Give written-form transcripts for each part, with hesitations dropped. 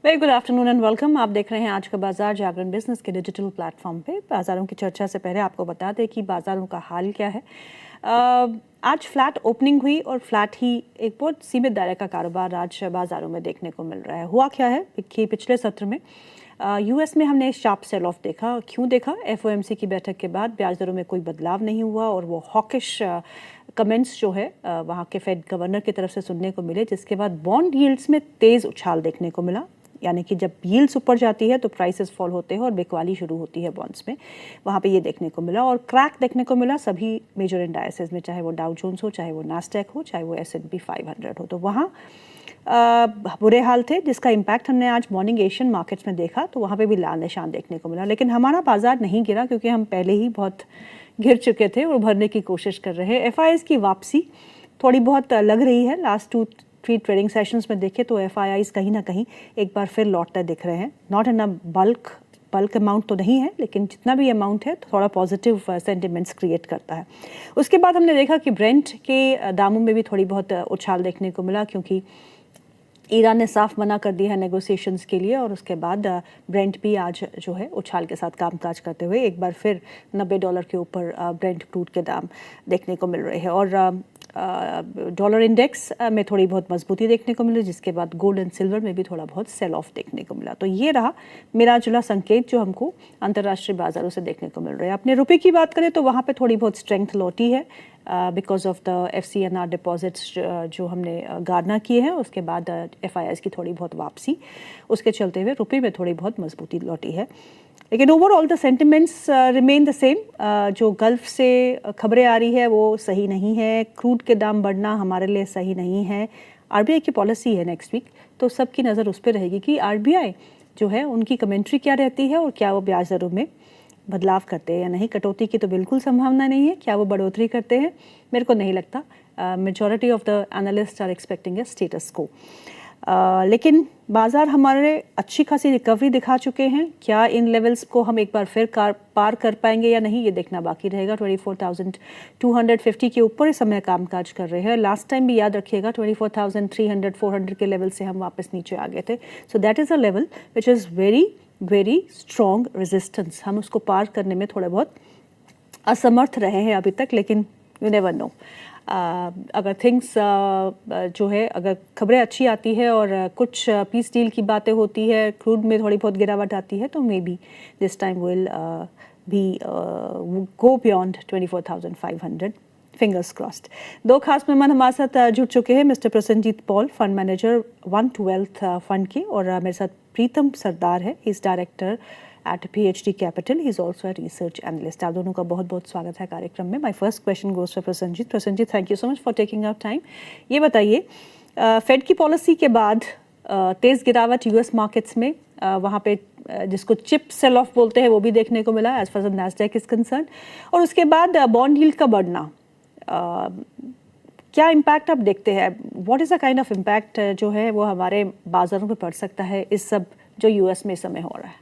Very good afternoon and welcome. आप देख रहे हैं आज का बाजार जागरण बिजनेस के डिजिटल प्लेटफॉर्म पे। बाजारों की चर्चा से पहले आपको बता दें कि बाजारों का हाल क्या है। आज फ्लैट ओपनिंग हुई और फ्लैट ही एक बहुत सीमित दायरे का कारोबार आज बाजारों में देखने को मिल रहा है। हुआ क्या है कि पिछले सत्र में यूएस में हमने शार्प सेल ऑफ देखा। क्यों देखा? एफओएमसी की बैठक के बाद ब्याज दरों में कोई बदलाव नहीं हुआ और वो हॉकिश कमेंट्स जो है वहाँ के फेड गवर्नर की तरफ से सुनने को मिले, जिसके बाद बॉन्ड यील्ड्स में तेज़ उछाल देखने को मिला। यानी कि जब यील्ड्स ऊपर जाती है तो प्राइसेस फॉल होते हैं और बिकवाली शुरू होती है बॉन्ड्स में। वहाँ पे ये देखने को मिला और क्रैक देखने को मिला सभी मेजर इंडाइसेस में, चाहे वो डाउ जोन्स हो, चाहे वो नास्डैक हो, चाहे वो S&P 500 हो। तो वहाँ बुरे हाल थे, जिसका इम्पैक्ट हमने आज मॉर्निंग एशियन मार्केट्स में देखा तो वहाँ पे भी लाल निशान देखने को मिला। लेकिन हमारा बाजार नहीं गिरा क्योंकि हम पहले ही बहुत गिर चुके थे और भरने की कोशिश कर रहे हैं। FIIs की वापसी थोड़ी बहुत लग रही है। लास्ट 2-3 ट्रेडिंग सेशंस में देखें तो FIIs कहीं ना कहीं एक बार फिर लौटते दिख रहे हैं। Not in a bulk amount तो नहीं है, लेकिन जितना भी अमाउंट है थोड़ा पॉजिटिव सेंटिमेंट्स क्रिएट करता है। उसके बाद हमने देखा कि ब्रेंट के दामों में भी थोड़ी बहुत उछाल देखने को मिला, क्योंकि ईरान ने साफ मना कर दिया है नेगोशिएशंस के लिए। और उसके बाद ब्रेंट भी आज जो है उछाल के साथ कामकाज करते हुए एक बार फिर $90 के ऊपर ब्रेंट क्रूड के दाम देखने को मिल रहे हैं। और डॉलर इंडेक्स में थोड़ी बहुत मजबूती देखने को मिली, जिसके बाद गोल्ड एंड सिल्वर में भी थोड़ा बहुत सेल ऑफ देखने को मिला। तो ये रहा मिला जुला संकेत जो हमको अंतर्राष्ट्रीय बाजारों से देखने को मिल रहे हैं। अपने रुपये की बात करें तो वहाँ पे थोड़ी बहुत स्ट्रेंथ लौटी है because of the FCNR deposits जो हमने गारना किए हैं। उसके बाद FIIs की थोड़ी बहुत वापसी, उसके चलते हुए रुपये में थोड़ी बहुत मजबूती लौटी है। लेकिन overall the sentiments remain the same. जो गल्फ से खबरें आ रही है वो सही नहीं है। क्रूड के दाम बढ़ना हमारे लिए सही नहीं है। RBI की पॉलिसी है नेक्स्ट वीक, तो सबकी नज़र उस पर रहेगी कि RBI जो है उनकी कमेंट्री क्या रहती है और क्या वो ब्याज दरों में बदलाव करते हैं या नहीं। कटौती की तो बिल्कुल संभावना नहीं है। क्या वो बढ़ोतरी करते हैं? मेरे को नहीं लगता। Majority of the analyst are expecting a status quo. लेकिन बाजार हमारे अच्छी खासी रिकवरी दिखा चुके हैं। क्या इन लेवल्स को हम एक बार फिर पार कर पाएंगे या नहीं, ये देखना बाकी रहेगा। 24,250 के ऊपर इस समय कामकाज कर रहे हैं। लास्ट टाइम भी याद रखिएगा 24,300-400 के लेवल से हम वापस नीचे आ गए थे। So that is a level which is very strong resistance. हम उसको पार करने में थोड़ा बहुत असमर्थ रहे हैं अभी तक, लेकिन यू नेवर नो। अगर थिंग्स जो है, अगर खबरें अच्छी आती है और कुछ पीस डील की बातें होती है, क्रूड में थोड़ी बहुत गिरावट आती है, तो may be this time will be go beyond 24,500। Fingers crossed. दो खास मेहमान हमारे साथ जुड़ चुके हैं। Mister Prasannajit Paul, fund manager one wealth fund के, और मेरे साथ प्रीतम सरदार है, he is director at PhD capital, he is also a research analyst. आप दोनों का बहुत बहुत स्वागत है कार्यक्रम में। My first question goes for Prasannajit. Prasannajit, thank you so much for taking out time. ये बताइए, फेड की पॉलिसी के बाद तेज़ गिरावट US मार्केट्स में, वहाँ पे जिसको चिप सेल ऑफ बोलते हैं वो भी देखने को मिला as far as Nasdaq is concern, और उसके बाद बॉन्ड यील्ड का बढ़ना, क्या इम्पैक्ट आप देखते हैं? What is the kind of impact जो है वो हमारे बाजारों पे पड़ सकता है इस सब जो US में इस समय हो रहा है?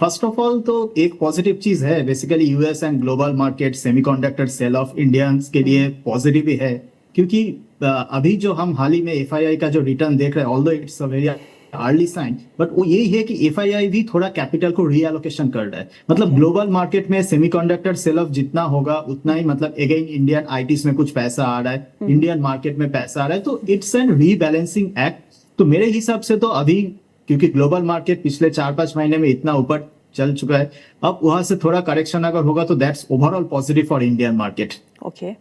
फर्स्ट ऑफ ऑल तो एक पॉजिटिव चीज है, basically US and global market semiconductor sell off Indians के लिए पॉजिटिव ही है, क्योंकि अभी जो हम हाल ही में FII का जो रिटर्न देख रहे हैं, although it's a very early sign, but वो यही है कि FII भी थोड़ा कैपिटल को रीएलोकेशन कर रहा है। मतलब ग्लोबल मार्केट में सेमीकंडक्टर सेल ऑफ जितना होगा उतना ही, मतलब अगेन इंडियन ITs में कुछ पैसा आ रहा है, इंडियन मार्केट में पैसा आ रहा है, तो इट्स एन रीबैलेंसिंग एक्ट। तो मेरे हिसाब से तो अभी, क्योंकि ग्लोबल मार्केट पिछले 4-5 महीने में इतना ऊपर चल चुका है, अब वहां से थोड़ा करेक्शन अगर होगा तो that's overall positive for Indian market. Okay,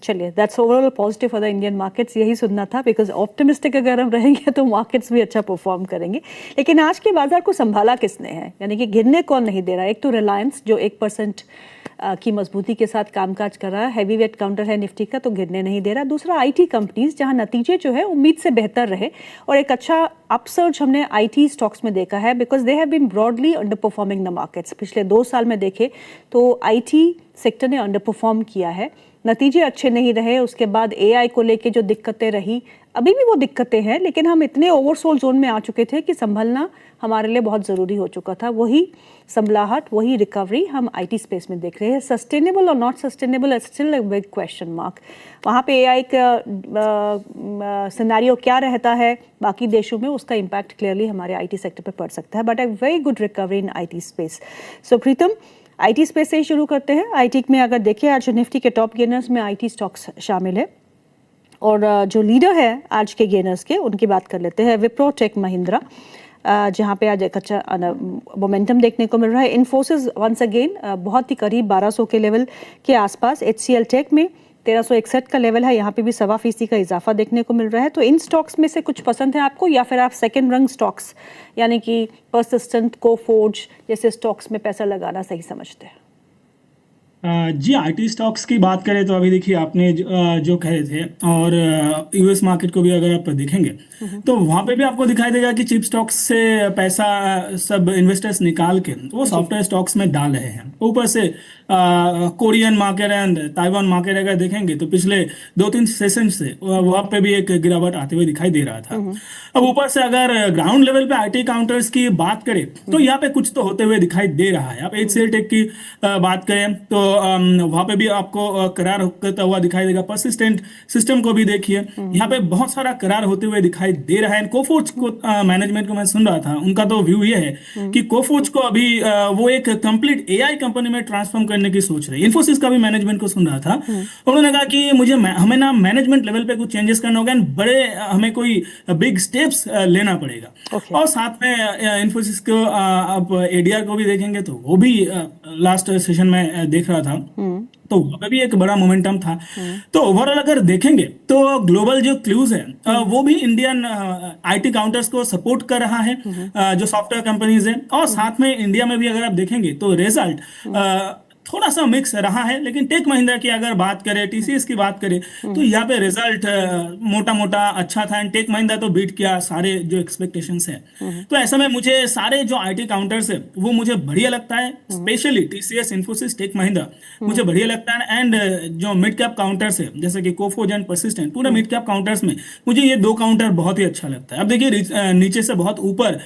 चलिए, that's overall positive for the Indian markets. यही सुनना था, बिकॉज ऑप्टिमिस्टिक अगर हम रहेंगे तो मार्केट्स भी अच्छा परफॉर्म करेंगे। लेकिन आज के बाजार को संभाला किसने है? यानी कि गिरने कौन नहीं दे रहा है? एक तो रिलायंस जो 1% की मजबूती के साथ कामकाज कर रहा है, हैवी वेट काउंटर है निफ्टी का, तो गिरने नहीं दे रहा। दूसरा IT कंपनीज, जहां नतीजे जो है उम्मीद से बेहतर रहे और एक अच्छा अपसर्ज हमने IT स्टॉक्स में देखा है, because they have been broadly under performing the markets. पिछले 2 साल में देखे तो IT सेक्टर ने अंडर परफॉर्म किया है, नतीजे अच्छे नहीं रहे। उसके बाद AI को लेके जो दिक्कतें रही, अभी भी वो दिक्कतें हैं, लेकिन हम इतने ओवरसोल्ड जोन में आ चुके थे कि संभलना हमारे लिए बहुत ज़रूरी हो चुका था। वही संभलाहट, वही रिकवरी हम आईटी स्पेस में देख रहे हैं। सस्टेनेबल और not sustainable is still a big question mark. वहाँ पे एआई का सिनेरियो क्या रहता है बाकी देशों में, उसका इम्पैक्ट क्लियरली हमारे आईटी सेक्टर पे पड़ सकता है, but a very good recovery in IT space. So Pritam, IT space से ही शुरू करते हैं। आईटी में अगर देखिए आज निफ्टी के टॉप गेनर्स में आईटी स्टॉक्स शामिल है, और जो लीडर है आज के गेनर्स के, उनकी बात कर लेते हैं। विप्रो, टेक महिंद्रा, जहाँ पे आज एक अच्छा मोमेंटम देखने को मिल रहा है। इन्फोसिस वंस अगेन बहुत ही करीब 1200 के लेवल के आसपास। HCL टेक में 1361 का लेवल है, यहाँ पे भी 1.25% का इजाफा देखने को मिल रहा है। तो इन स्टॉक्स में से कुछ पसंद है आपको, या फिर आप सेकेंड रंग स्टॉक्स यानी कि परसिस्टेंट, कोफोर्ज जैसे स्टॉक्स में पैसा लगाना सही समझते हैं? जी, आईटी स्टॉक्स की बात करें तो अभी देखिए आपने जो कहे थे, और यूएस मार्केट को भी अगर आप देखेंगे तो वहाँ पे भी आपको दिखाई देगा कि चिप स्टॉक्स से पैसा सब इन्वेस्टर्स निकाल के वो सॉफ्टवेयर स्टॉक्स में डाल रहे हैं। ऊपर से Korean market and Taiwan market अगर देखेंगे तो पिछले 2-3 सेशन से वहाँ पे भी एक गिरावट आते हुए दिखाई दे रहा था। अब ऊपर से अगर ग्राउंड लेवल पे आईटी काउंटर्स की बात करें तो यहाँ पे कुछ तो होते हुए दिखाई दे रहा है। आप HCL टेक की बात करें तो वहां पे भी आपको करार होता हुआ दिखाई देगा। परसिस्टेंट सिस्टम को भी देखिए, यहाँ पे बहुत सारा करार होते हुए दिखाई दे रहा है। कोफोर्ज को मैनेजमेंट को मैं सुन रहा था, उनका तो व्यू ये है कि कोफोर्ज को अभी वो एक कंप्लीट एआई कंपनी में ट्रांसफॉर्म करने की सोच रही है। इन्फोसिस का भी मैनेजमेंट को सुन रहा था, उन्होंने कहा कि हमें ना मैनेजमेंट लेवल पे कुछ चेंजेस करना होगा, बड़े हमें कोई बिग स्टेप्स लेना पड़ेगा। और साथ में इन्फोसिस को आप एडीआर को भी देखेंगे तो वो भी लास्ट सेशन में देख रहा था, तो वहाँ पे भी एक बड़ा मोमेंटम था। तो ओवरऑल अगर देखेंगे तो ग्लोबल जो क्लूज है वो भी इंडियन आईटी काउंटर्स को सपोर्ट कर रहा है, जो सॉफ्टवेयर कंपनीज है। और साथ में इंडिया में भी अगर आप देखेंगे तो रिजल्ट थोड़ा सा मिक्स रहा है। लेकिन टेक महिंद्रा की अगर बात करें, टीसीएस की बात करें तो यहाँ पे रिजल्ट मोटा मोटा अच्छा था, एंड टेक महिंद्रा तो बीट किया सारे जो एक्सपेक्टेशंस है। तो ऐसा में मुझे सारे जो आईटी काउंटर्स है वो मुझे बढ़िया लगता है, specially TCS, Infosys, Tech Mahindra मुझे बढ़िया लगता है। एंड जो मिड कैप काउंटर्स है जैसे कि कोफोर्ज एंड परसिस्टेंट, पूरे मिड कैप काउंटर्स में मुझे ये 2 काउंटर बहुत ही अच्छा लगता है। अब देखिए नीचे से बहुत ऊपर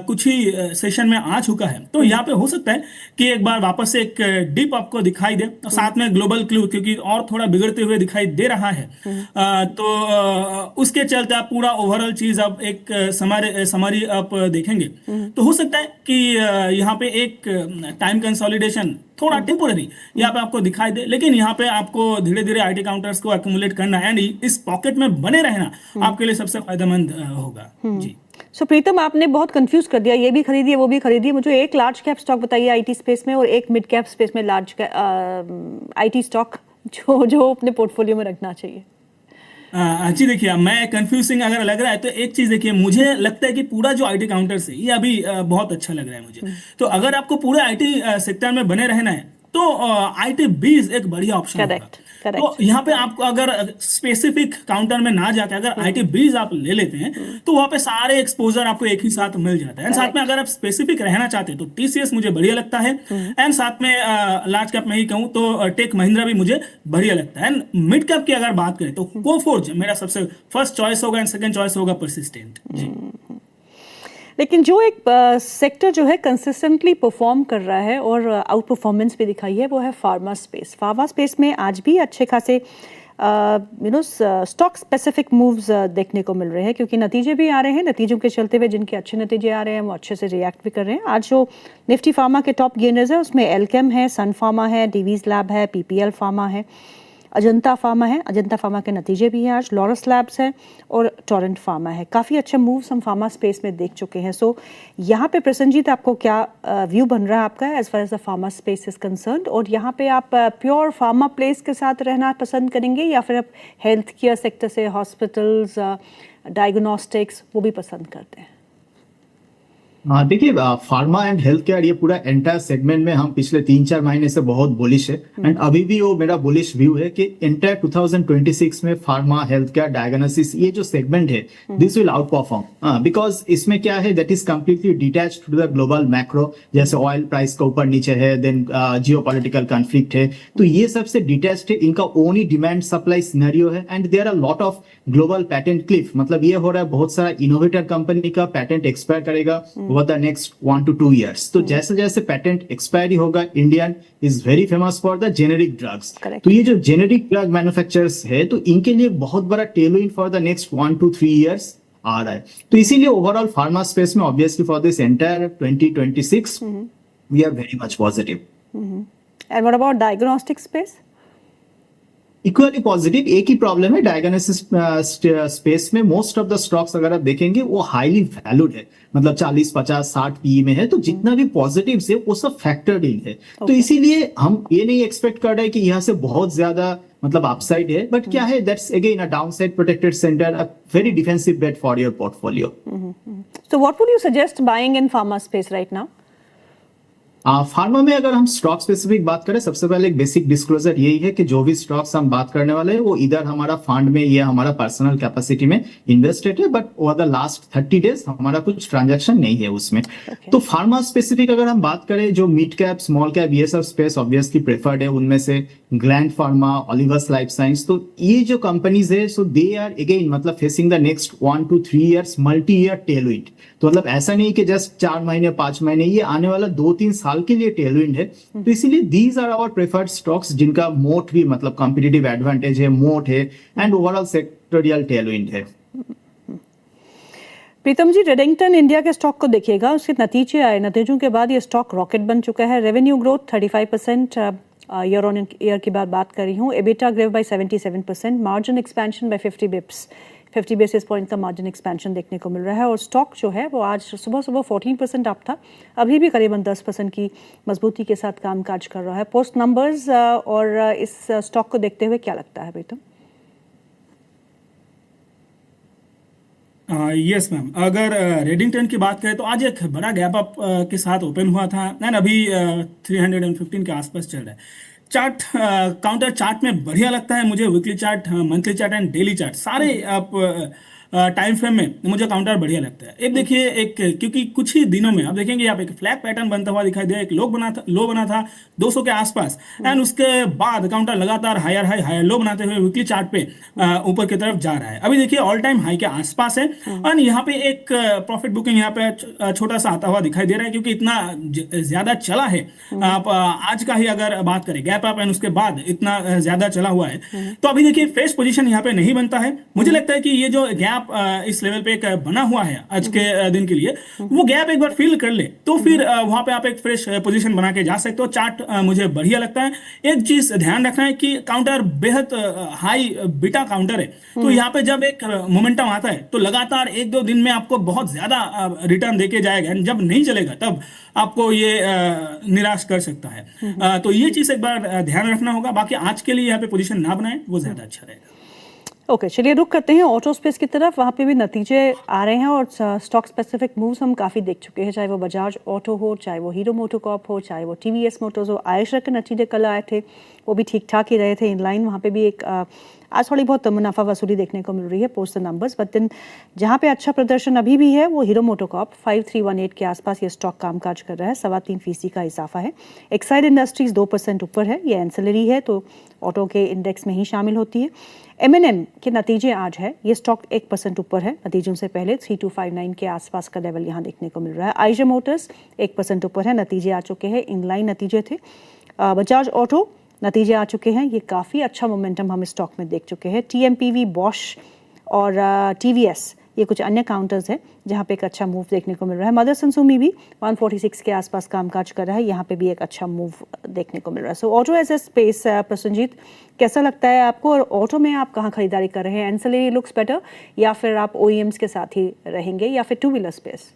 कुछ ही सेशन में आ चुका है, तो यहाँ पे हो सकता है कि एक बार वापस से एक डिप आपको दिखाई दे। तो साथ में ग्लोबल क्लू क्योंकि और थोड़ा बिगड़ते हुए दिखाई दे रहा है, तो उसके चलते आप पूरा ओवरऑल चीज आप एक समरी आप देखेंगे तो हो सकता है कि यहाँ पे एक टाइम कंसोलिडेशन थोड़ा टेम्पोररी यहाँ पे आपको दिखाई दे। लेकिन यहाँ पे आपको धीरे धीरे आईटी काउंटर्स को एक्यूमुलेट करना एंड इस पॉकेट में बने रहना आपके लिए सबसे फायदेमंद होगा। जी, सो प्रीतम, आपने बहुत कंफ्यूज कर दिया, ये भी खरीदिए वो भी खरीदिए। मुझे एक लार्ज कैप स्टॉक बताइए आईटी स्पेस में, और एक मिड कैप स्पेस में लार्ज आईटी स्टॉक जो अपने पोर्टफोलियो में रखना चाहिए। जी देखिए, मैं कंफ्यूजिंग अगर लग रहा है तो एक चीज देखिए, मुझे लगता है कि पूरा जो आईटी काउंटर है ये अभी बहुत अच्छा लग रहा है मुझे। तो अगर आपको पूरे आईटी सेक्टर में बने रहना है तो आईटी बीज एक बढ़िया ऑप्शन होगा। तो यहाँ पे आपको अगर स्पेसिफिक काउंटर में ना जाके अगर आईटी बीज आप ले लेते हैं तो वहाँ पे सारे एक्सपोजर आपको एक ही साथ मिल जाता है। एंड साथ में अगर आप स्पेसिफिक रहना चाहते हैं तो टीसीएस मुझे बढ़िया लगता है, एंड साथ में लार्ज कैप में ही कहूँ तो टेक महिंद्रा भी मुझे बढ़िया लगता है। एंड मिड कैप की अगर बात करें तो कोफोर्ज मेरा सबसे फर्स्ट चॉइस होगा, एंड सेकंड चॉइस होगा परसिस्टेंट। जी, लेकिन जो एक सेक्टर जो है कंसिस्टेंटली परफॉर्म कर रहा है और आउट परफॉर्मेंस भी दिखाई है वो है फार्मा स्पेस। फार्मा स्पेस में आज भी अच्छे खासे स्टॉक स्पेसिफिक मूव्स देखने को मिल रहे हैं, क्योंकि नतीजे भी आ रहे हैं। नतीजों के चलते हुए जिनके अच्छे नतीजे आ रहे हैं वो अच्छे से रिएक्ट भी कर रहे हैं। आज जो निफ्टी फार्मा के टॉप गेनर्स है उसमें एल्केम है, सन फार्मा है, डीवीज लैब है, पीपीएल फार्मा है, अजंता फार्मा है। अजंता फार्मा के नतीजे भी हैं आज। लॉरस लैब्स है और टोरेंट फार्मा है। काफ़ी अच्छे मूव्स हम फार्मा स्पेस में देख चुके हैं। सो यहाँ पे प्रसन्नजीत, आपको क्या व्यू बन रहा है आपका as far as the pharma space is concerned? और यहाँ पे आप प्योर फार्मा प्लेस के साथ रहना पसंद करेंगे या फिर आप हेल्थ केयर सेक्टर से हॉस्पिटल्स, डायग्नोस्टिक्स वो भी पसंद करते हैं? हाँ देखिए, फार्मा एंड हेल्थ केयर ये पूरा एंटायर सेगमेंट में हम पिछले 3-4 महीने से बहुत बुलिश है। एंड अभी भी वो मेरा बुलिश व्यू है कि एंटायर 2026 में फार्मा हेल्थ केयर डायग्नोसिस ये जो सेगमेंट है this will out perform, because इसमें क्या है that is completely detach to the global macro. जैसे ऑयल प्राइस का ऊपर नीचे है, देन जियो पॉलिटिकल कॉन्फ्लिक्ट है, तो ये सबसे डिटैच्ड है। इनका ओन ही डिमांड सप्लाई सिनेरियो है and there are lot of global patent cliff. मतलब ये हो रहा है बहुत सारा इनोवेटर कंपनी का पैटेंट एक्सपायर करेगा over the next 1 to 2 years। तो जैसे जैसे पैटेंट एक्सपायरी होगा, Indian is very famous for the generic drugs. Correct. तो ये जो जेनेरिक ड्रग मैन्युफैक्चरर्स है तो इनके लिए बहुत बड़ा tailwind for the next 1 to 3 years आ रहा है। तो इसीलिए ओवरऑल फार्मा स्पेस में obviously for this entire 2026 we are very much positive. And what about diagnostic space? Equally positive. एक ही प्रॉब्लम है डायग्नोसिस स्पेस में, मोस्ट ऑफ द स्टॉक्स अगर आप देखेंगे वो हाईली वैल्यूड है, मतलब 40, 50, 60 पीई में है। तो जितना भी पॉजिटिव है वो सब फैक्टर्ड इन है। तो इसीलिए हम ये नहीं एक्सपेक्ट कर रहे हैं कि यहाँ से बहुत ज्यादा मतलब अपसाइड है, बट क्या है that's again a downside protected centre, a very defensive bet for your portfolio. So what would you suggest buying in pharma space right now? Pharma में अगर हम स्टॉक स्पेसिफिक बात करें, सबसे पहले एक बेसिक डिस्क्लोजर यही है कि जो भी स्टॉक्स हम बात करने वाले हैं वो इधर हमारा फंड में या हमारा पर्सनल कैपेसिटी में इन्वेस्टेड है, but over the last 30 days हमारा कुछ ट्रांजैक्शन नहीं है उसमें। तो फार्मा स्पेसिफिक अगर हम बात करें, जो मिड कैप स्मॉल कैप ये सब स्पेस ऑब्वियसली प्रेफर्ड है, उनमें से ग्लैंड फार्मा, ओलिवस लाइफ साइंस, तो ये जो कंपनीज है सो दे आर अगेन मतलब facing the next 1 to 3 years multi year Tailwind. तो मतलब ऐसा नहीं कि जस्ट 4 महीने 5 महीने, ये आने वाला 2-3 साल के लिए टेलविंड है। तो इसीलिए these are our preferred stocks जिनका मोट भी मतलब कॉम्पिटिटिव एडवांटेज है, मोट है एंड ओवरऑल सेक्टोरियल टेलविंड है। प्रीतम जी, रेडिंगटन इंडिया के स्टॉक को देखिएगा, उसके नतीजे आए, नतीजों के बाद ये स्टॉक रॉकेट बन चुका है। Revenue growth 35% year on year की बात कर रही हूँ। EBITDA grew by 77%, margin expansion by 50 basis point का मार्जिन एक्सपेंशन देखने को मिल रहा है। और स्टॉक जो है वो आज सुबह 14% अप था, अभी भी करीबन 10% की मजबूती के साथ कामकाज कर रहा है। पोस्ट नंबर्स और इस स्टॉक को देखते हुए क्या लगता है प्रीतम? यस मैम, अगर रेडिंगटन की बात करें तो आज एक बड़ा गैप अप के साथ ओपन हुआ था एंड अभी 315 के आसपास चल रहा है। चार्ट काउंटर चार्ट में बढ़िया लगता है मुझे, weekly chart, monthly chart and daily chart सारे आप टाइम फ्रेम में मुझे काउंटर बढ़िया लगता है। एक देखिए, एक क्योंकि कुछ ही दिनों में आप देखेंगे आप एक फ्लैग पैटर्न बनता हुआ दिखाई दिया, एक लो बना था 200 के आसपास एंड उसके बाद काउंटर लगातार हायर हाई हायर लो बनाते हुए वीकली चार्ट पे ऊपर की तरफ जा रहा है। अभी देखिए ऑल टाइम हाई के आसपास है और यहाँ पे एक प्रॉफिट बुकिंग यहाँ पे छोटा सा आता हुआ दिखाई दे रहा है, क्योंकि इतना ज्यादा चला है। आप आज का ही अगर बात करें, गैप अप एंड उसके बाद इतना ज्यादा चला हुआ है, तो अभी देखिए फ्रेश पोजीशन यहाँ पे नहीं बनता है। मुझे लगता है कि ये जो गैप इस लेवल पे एक बना हुआ है आज के दिन के लिए, वो गैप एक बार फिल कर ले तो फिर वहां पे आप एक फ्रेश पोजीशन बना के जा सकते हो। चार्ट मुझे बढ़िया लगता है। एक चीज ध्यान रखना है कि काउंटर बेहद हाई बीटा काउंटर है, तो यहाँ पे जब एक मोमेंटम आता है तो लगातार 1-2 दिन में आपको बहुत ज्यादा रिटर्न देके जाएगा, जब नहीं चलेगा तब आपको ये निराश कर सकता है। तो ये चीज एक बार ध्यान रखना होगा। बाकी आज के लिए यहाँ पे पोजीशन ना बनाए, वो ज्यादा अच्छा रहेगा। ओके, चलिए रुक करते हैं ऑटो स्पेस की तरफ। वहाँ पे भी नतीजे आ रहे हैं और स्टॉक स्पेसिफिक मूव्स हम काफ़ी देख चुके हैं, चाहे वो बजाज ऑटो हो, चाहे वो हीरो मोटोकॉर्प हो, चाहे वो टीवीएस मोटर्स हो। आयशर के नतीजे कल आए थे, वो भी ठीक ठाक ही रहे थे, इनलाइन। वहाँ पे भी एक आज थोड़ी बहुत मुनाफा वसूली देखने को मिल रही है पोस्ट द नंबर्स, बट दिन जहाँ पे अच्छा प्रदर्शन अभी भी है वो हीरो मोटोकॉर्प 5318 के आसपास ये स्टॉक कामकाज कर रहा है, 3.25% का इजाफा है। एक्साइड इंडस्ट्रीज 2% ऊपर है, ये एंसिलरी है तो ऑटो के इंडेक्स में ही शामिल होती है। M&M के नतीजे आज है, ये स्टॉक 1% ऊपर है नतीजों से पहले, 3259 के आसपास का लेवल यहाँ देखने को मिल रहा है। आइजर मोटर्स 1% ऊपर है, नतीजे आ चुके हैं, इनलाइन नतीजे थे। बजाज ऑटो नतीजे आ चुके हैं, ये काफ़ी अच्छा मोमेंटम हम स्टॉक में देख चुके हैं। TMPV, बॉश और TVS ये कुछ अन्य काउंटर्स हैं जहाँ पे एक अच्छा मूव देखने को मिल रहा है। मदरसन सुमी भी 146 के आसपास कामकाज कर रहा है, यहाँ पे भी एक अच्छा मूव देखने को मिल रहा है। So auto as a space, Prasannajit कैसा लगता है आपको, और ऑटो में आप कहाँ खरीदारी कर रहे हैं? एंसिलरी लुक्स बेटर या फिर आप OEMs के साथ ही रहेंगे या फिर 2 व्हीलर स्पेस?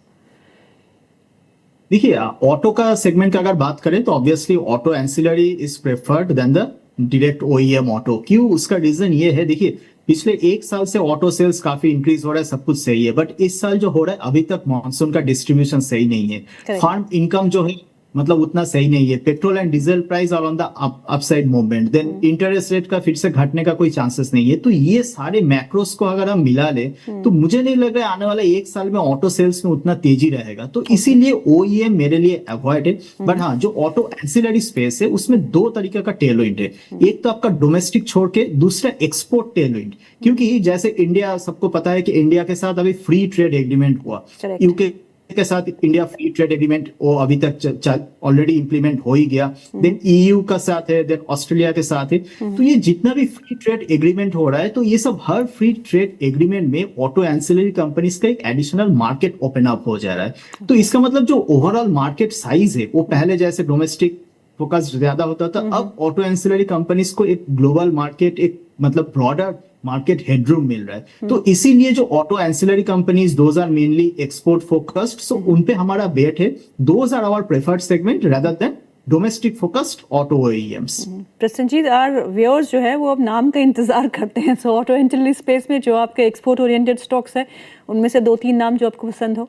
देखिए, ऑटो का सेगमेंट का अगर बात करें तो obviously auto ancillary is preferred than the direct OEM auto. क्यों? उसका रीजन ये है, देखिए पिछले एक साल से ऑटो सेल्स काफी इंक्रीज हो रहा है, सब कुछ सही है, बट इस साल जो हो रहा है अभी तक मॉनसून का डिस्ट्रीब्यूशन सही नहीं है। Correct. फार्म इनकम जो है मतलब उतना सही नहीं है। Petrol and diesel price are on the upside movement, then interest rate का फिर से घटने का कोई चांसेस नहीं है। तो ये सारे मैक्रोस को अगर हम मिला ले तो मुझे नहीं लग रहा है आने वाला एक साल में ऑटो सेल्स में उतना तेजी रहेगा। तो इसीलिए ओईएम मेरे लिए अवॉइड है। बट हाँ, जो ऑटो एंसिलरी स्पेस है उसमें दो तरीके का टेलविंड है। एक तो आपका डोमेस्टिक छोड़ के दूसरा एक्सपोर्ट टेलविंड, क्योंकि जैसे इंडिया, सबको पता है कि इंडिया के साथ अभी फ्री ट्रेड एग्रीमेंट हुआ, Correct. यूके के साथ इंडिया फ्री ट्रेड एग्रीमेंट वो अभी तक ऑलरेडी इंप्लीमेंट हो ही गया। देन ईयू का साथ है, देन ऑस्ट्रेलिया के साथ है। तो ये जितना भी फ्री ट्रेड एग्रीमेंट हो रहा है, तो ये सब हर फ्री ट्रेड एग्रीमेंट में ऑटो एंसिलरी कंपनीज का एक एडिशनल मार्केट ओपन अप हो जा रहा है। तो इसका मतलब जो ओवरऑल मार्केट साइज है वो पहले जैसे डोमेस्टिक फोकस ज्यादा होता था, अब ऑटो एंसिलरी कंपनीज को एक ग्लोबल मार्केट, एक मतलब ब्रॉडर मार्केट हेडरूम मिल रहा है। तो इसीलिए जो auto ancillary companies those are mainly export focused, so उन पे हमारा बेट है। Those are our preferred segment rather than domestic focused auto OEMs. Prasannajit, our viewers जो है वो अब नाम का इंतजार करते हैं। सो ऑटो एंसिलरी स्पेस में जो आपके एक्सपोर्ट ओरिएंटेड स्टॉक्स है उनमें से 2-3 नाम जो आपको पसंद हो।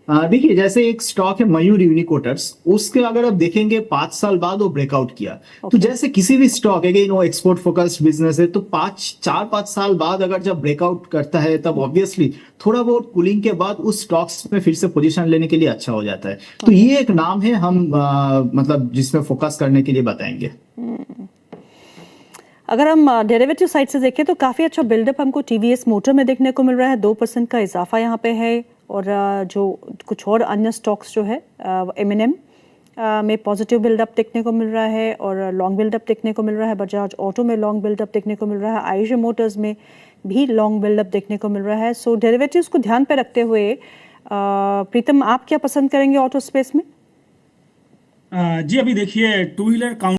देखिए, जैसे एक स्टॉक है मयूर यूनिकोटर्स, उसके अगर आप देखेंगे 5 साल बाद वो ब्रेकआउट किया। तो जैसे किसी भी स्टॉक है, वो एक्सपोर्ट फोकस्ड बिजनेस है, तो 4-5 साल बाद अगर जब ब्रेकआउट करता है तब ऑब्वियसली थोड़ा बहुत कूलिंग के बाद उस स्टॉक्स में फिर से पोजीशन लेने के लिए अच्छा हो जाता है। तो ये एक नाम है हम मतलब जिसमें फोकस करने के लिए बताएंगे। अगर हम डेरिवेटिव साइड से देखें तो काफ़ी अच्छा बिल्डअप हमको टीवीएस मोटर में देखने को मिल रहा है। 2% का इजाफा यहाँ पे है। और जो कुछ और अन्य स्टॉक्स जो है एमएनएम में पॉजिटिव बिल्डअप देखने को मिल रहा है और लॉन्ग बिल्डअप देखने को मिल रहा है। बजाज ऑटो में लॉन्ग बिल्डअप देखने को मिल रहा है। आईजे मोटर्स में भी लॉन्ग बिल्डअप देखने को मिल रहा है। सो डेरिवेटिव्स को ध्यान पे रखते हुए प्रीतम, आप क्या पसंद करेंगे ऑटो स्पेस में? जी अभी देखिए टू व्हीलर